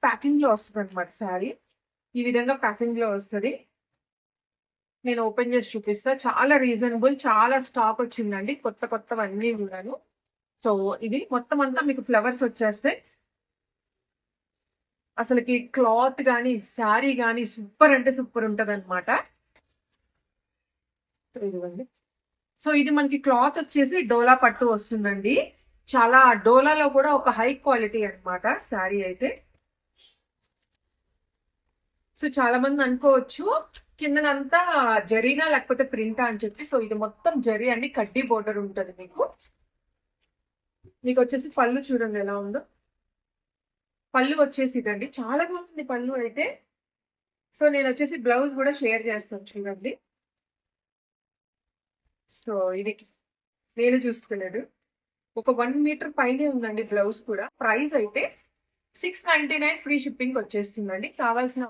Packing లో వస్తుంది అనమాట శారీ. ఈ విధంగా ప్యాకింగ్ లో వస్తుంది. నేను ఓపెన్ చేసి చూపిస్తా. చాలా రీజనబుల్, చాలా స్టాక్ వచ్చిందండి, కొత్తవన్నీ కూడాను. సో ఇది మొత్తం అంతా మీకు ఫ్లవర్స్ వచ్చేస్తాయి. అసలుకి క్లాత్ గానీ శారీ గానీ సూపర్ అంటే సూపర్ ఉంటది అనమాట. ఇదిగోండి. సో ఇది మనకి క్లాత్ వచ్చేసి డోలా పట్టు వస్తుందండి. చాలా డోలాలో కూడా ఒక హై క్వాలిటీ అన్నమాట శారీ అయితే. సో చాలా మంది అనుకోవచ్చు కిందనంతా జరీనా లేకపోతే ప్రింటా అని చెప్పి. సో ఇది మొత్తం జరీ అండి, కడ్డీ బోర్డర్ ఉంటది మీకు. మీకు వచ్చేసి పళ్ళు చూడండి ఎలా ఉందో. పళ్ళు వచ్చేసి ఇదండి, చాలా బాగుంది పళ్ళు అయితే. సో నేను వచ్చేసి బ్లౌజ్ కూడా షేర్ చేస్తాను చూడండి. సో ఇది నేను చూసుకోలేదు, ఒక 1 మీటర్ పైనే ఉందండి బ్లౌజ్ కూడా. ప్రైస్ అయితే 699 ఫ్రీ షిప్పింగ్ వచ్చేస్తుందండి. కావాల్సిన